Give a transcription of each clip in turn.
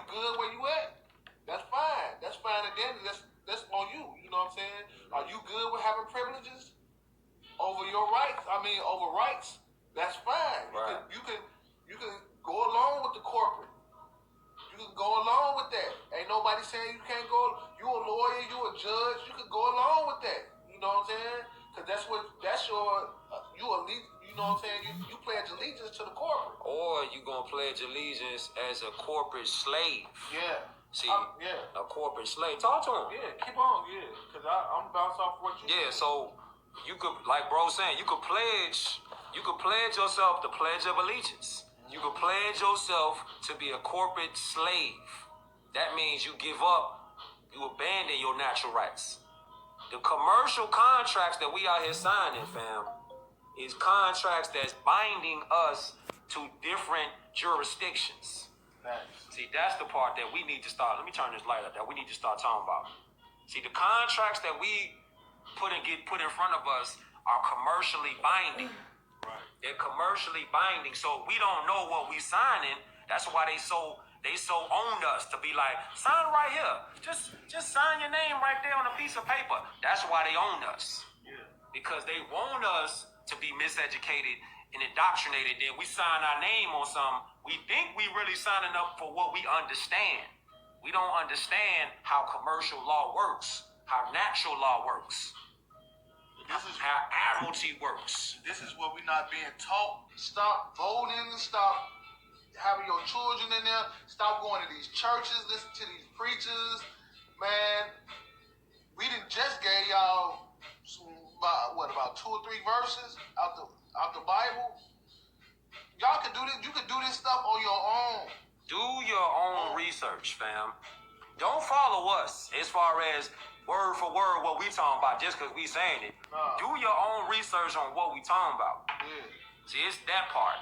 good where you at? That's fine. That's fine. Again, that's on you. You know what I'm saying? Are you good with having privileges over your rights? I mean, over rights. That's fine. Right. You can go along with the corporate. You can go along with that. Ain't nobody saying you can't go. You a lawyer. You a judge. You can go along with that. You know what I'm saying? Because that's your you elite. You know what I'm saying? You pledge allegiance to the corporate. Or you gonna pledge allegiance as a corporate slave. Yeah. See, yeah. A corporate slave. Talk to him. Yeah, keep on, yeah. Because I'm bouncing off what you Yeah, said. so you could, like bro saying, you could pledge yourself the Pledge of Allegiance. You could pledge yourself to be a corporate slave. That means you give up, you abandon your natural rights. The commercial contracts that we out here signing, fam, is contracts that's binding us to different jurisdictions. Nice. See, that's the part that we need to start. Let me turn this light up. That we need to start talking about. See, the contracts that we get put in front of us are commercially binding. Right. They're commercially binding, so we don't know what we signing. That's why they so own us to be like, sign right here. Just sign your name right there on a piece of paper. That's why they own us. Yeah. Because they want us to be miseducated and indoctrinated. Then we sign our name on something. We think we really signing up for what we understand. We don't understand how commercial law works, how natural law works, This is how admiralty works. This is what we're not being taught. Stop voting. Stop having your children in there. Stop going to these churches. Listen to these preachers. Man, we didn't just gave y'all about 2 or 3 verses out the Bible. Y'all can do this. You can do this stuff on your own. Do your own research, fam. Don't follow us as far as word for word what we talking about just because we saying it. Nah. Do your own research on what we talking about. Yeah. See, it's that part.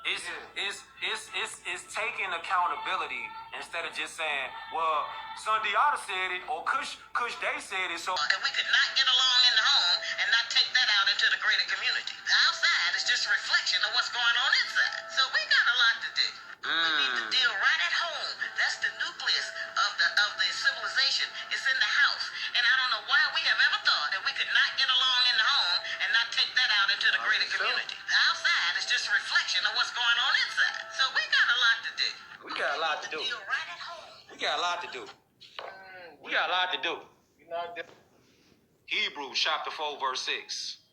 It's taking accountability instead of just saying, well, Sundiata said it or Kush they said it. So and we could not get along in the home and not take that out into the greater community. The outside is just a reflection of what's going on inside. So we got a lot to do. We need to deal right at home. That's the nucleus of the civilization. It's in the house. And I don't know why we have ever thought that we could not get along in the home and not take that out into the greater community. The outside is just a reflection of what's going on inside. So we got a lot to do. We got a lot to do. Deal right at home. We got a lot to do. We got a lot to do. Hebrews chapter 4 verse 6.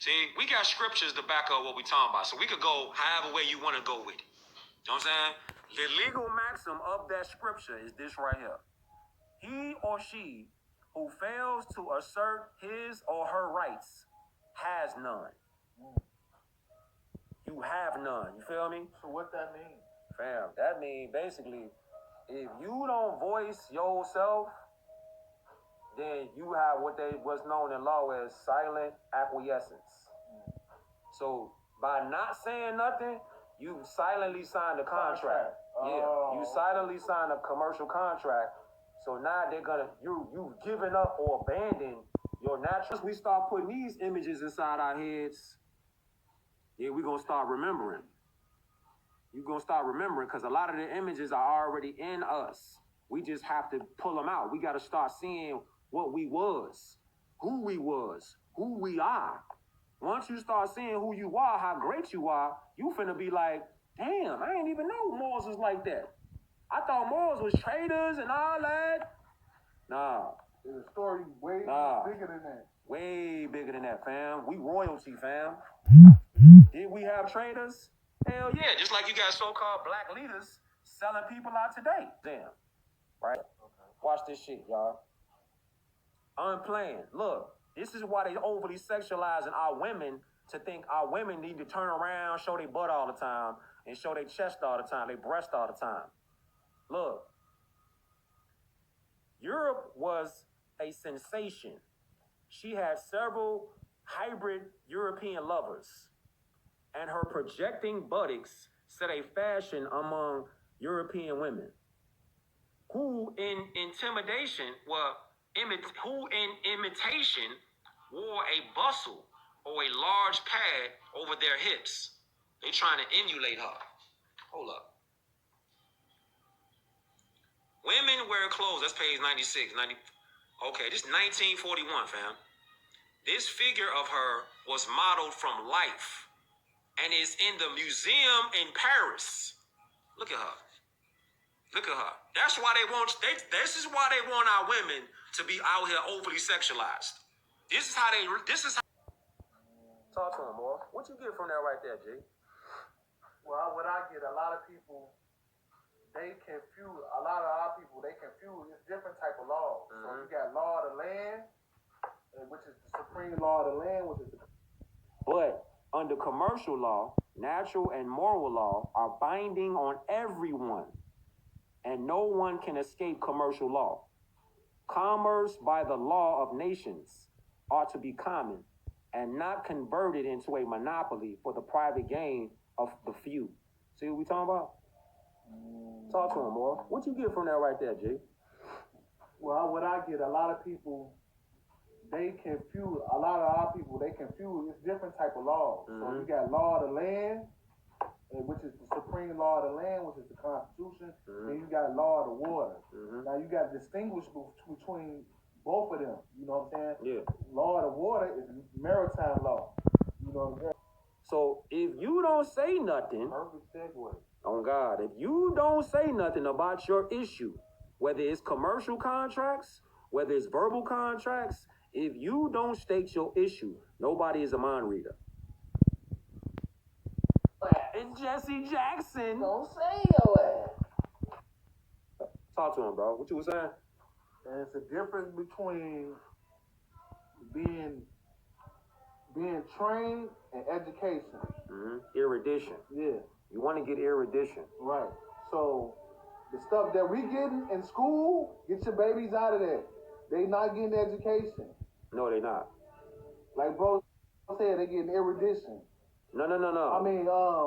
See, we got scriptures to back up what we talking about. So we could go however way you want to go with it. You know what I'm saying? The legal maxim of that scripture is this right here. He or she who fails to assert his or her rights has none. You have none. You feel me? So what that mean? Fam, that means basically, if you don't voice yourself, then you have what's known in law as silent acquiescence. So by not saying nothing, you silently signed a contract. Yeah, you silently signed a commercial contract. So now you've given up or abandoned your natural. We start putting these images inside our heads. Yeah, we're gonna start remembering. You're gonna start remembering because a lot of the images are already in us. We just have to pull them out. We gotta start seeing what we was, who we are. Once you start seeing who you are, how great you are, you finna be like, damn, I ain't even know Moors was like that. I thought Moors was traitors and all that. Nah. There's a story way bigger than that. Way bigger than that, fam. We royalty, fam. Did we have traitors? Hell yeah. Just like you got so-called black leaders selling people out today. Damn. Right? Okay. Watch this shit, y'all. Unplanned. Look, this is why they overly sexualizing our women to think our women need to turn around, show their butt all the time, and show their chest all the time, their breast all the time. Look, Europe was a sensation. She had several hybrid European lovers, and her projecting buttocks set a fashion among European women who in imitation wore a bustle or a large pad over their hips. They trying to emulate her. Hold up. wear clothes. That's page 96. Okay, this is 1941, fam. This figure of her was modeled from life and is in the museum in Paris. Look at her. Look at her. That's why this is why they want our women to be out here overly sexualized. This is how. Talk to him, boy. What you get from that right there, G? Well, what I get, a lot of people, they confuse. A lot of our people, they confuse. It's different type of laws. So you got law of the land, which is the supreme law of the land, which is the. But under commercial law, natural and moral law are binding on everyone, and no one can escape commercial law. Commerce by the law of nations ought to be common and not converted into a monopoly for the private gain of the few. See what we talking about? Talk to him, boy. What you get from that right there, G? Well, what I get, a lot of people, they confuse. A lot of our people, they confuse. It's different type of laws. So you got law of the land, which is the supreme law of the land, which is the Constitution. And you got law of the water. Now you got to distinguish between both of them. You know what I'm saying? Yeah. Law of the water is maritime law. You know what I'm saying? So if you don't say nothing, Perfect segue. on God, if you don't say nothing about your issue, whether it's commercial contracts, whether it's verbal contracts, if you don't state your issue, nobody is a mind reader. It's Jesse Jackson. Don't say your ass. Talk to him, bro. What you was saying? And it's a difference between being trained and education. Erudition. Yeah, You want to get erudition. right. So the stuff that we getting in school, get your babies out of there. They not getting education. No, they not. Like bro said, they getting erudition. No. I mean,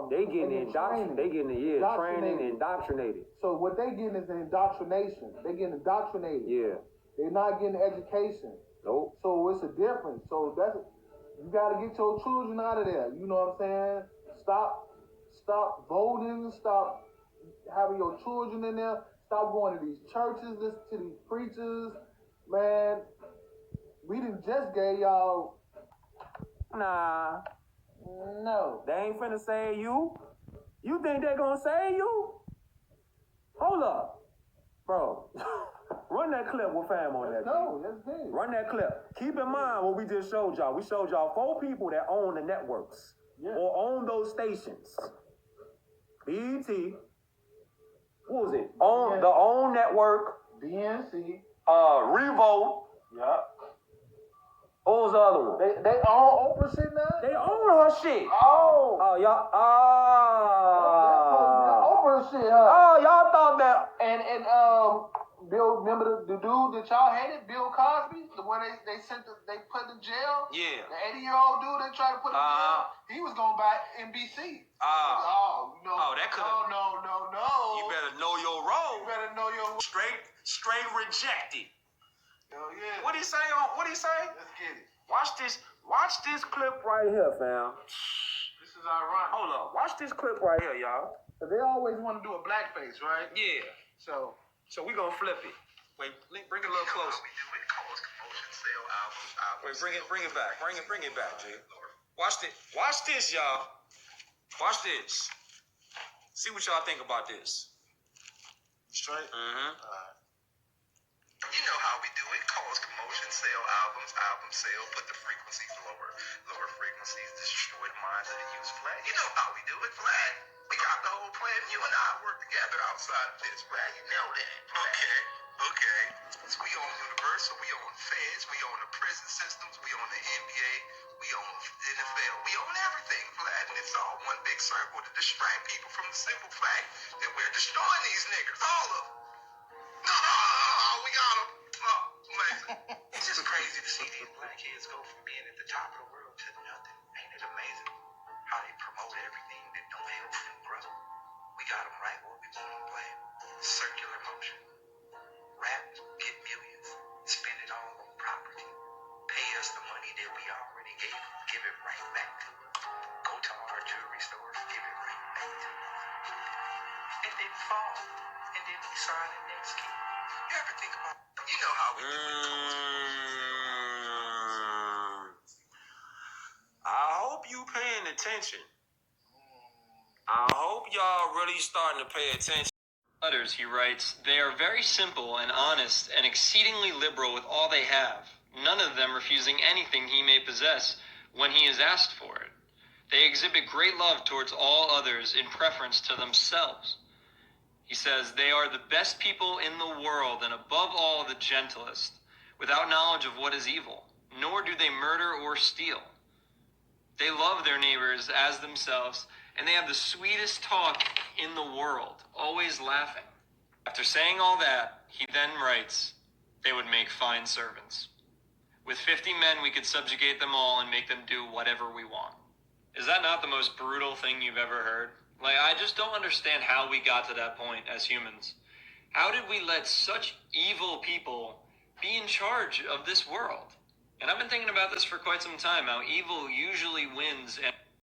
They getting training. They getting training, indoctrinated. So what they getting is an indoctrination. They getting indoctrinated. Yeah. They're not getting education. Nope. So it's a difference. So you gotta get your children out of there. You know what I'm saying? Stop voting. Stop having your children in there. Stop going to these churches. Listen to these preachers. Man, we done just gave y'all. Nah. No. They ain't finna save you. You think they gonna save you? Hold up. Bro. Run that clip with fam on that. No, that's good. Run that clip. Keep in mind what we just showed y'all. We showed y'all 4 people that own the networks. Yeah. Or own those stations. BET. What was it? The OWN network. DNC. Revolt. Yep. What was the other one? They all Oprah shit now? They own her shit. Oh. Oh, y'all. Oprah shit, huh? Oh, y'all thought that. And Bill, remember the dude that y'all hated, Bill Cosby, the one they put in jail? Yeah. The 80-year-old dude they tried to put in jail? He was going back NBC. That could've. No. You better know your role. You better know your Straight rejected. Hell yeah. What he say? Let's get it. Watch this clip right here, fam. This is ironic. Hold up. Watch this clip right here, y'all. But they always want to do a blackface, right? Yeah. So we gonna flip it. Wait, bring it a little closer. We do it. Cause commotion, sell albums. Wait, bring it back. Bring it back, G. Watch this, y'all. Watch this. See what y'all think about this. straight. You know how we do it. Cause commotion, sell albums sell, put the frequencies lower. Lower frequencies destroy the minds of the youth flat. You know how we do it, flat. We got the whole plan. You and I work together outside of this, flat. You know that. Okay. So we own Universal, we own Feds, we own the prison systems, we own the NBA, we own the NFL, we own everything, flat. And it's all one big circle to distract people from the simple fact that we're destroying these niggas, all of them. Oh, we got them. Oh, amazing. It's just crazy to see these black kids go from being at the top of the world to nothing. Ain't it amazing how they promote everything that don't help them grow? We got them right where we want them playing. Circular motion. Rap, get millions. Spend it all on property. Pay us the money that we already gave them. Give it right back to them. Go to our jewelry stores. Give it right back to them. And then fall. And then we sign the next kid. ever think about, you know how we do it. I hope you paying attention. I hope y'all really starting to pay attention. Letters, he writes, they are very simple and honest and exceedingly liberal with all they have, none of them refusing anything he may possess when he is asked for it. They exhibit great love towards all others in preference to themselves. He says, they are the best people in the world and above all the gentlest, without knowledge of what is evil, nor do they murder or steal. They love their neighbors as themselves, and they have the sweetest talk in the world, always laughing. After saying all that, he then writes, they would make fine servants. With 50 men, we could subjugate them all and make them do whatever we want. Is that not the most brutal thing you've ever heard? Like, I just don't understand how we got to that point as humans. How did we let such evil people be in charge of this world? And I've been thinking about this for quite some time, how evil usually wins and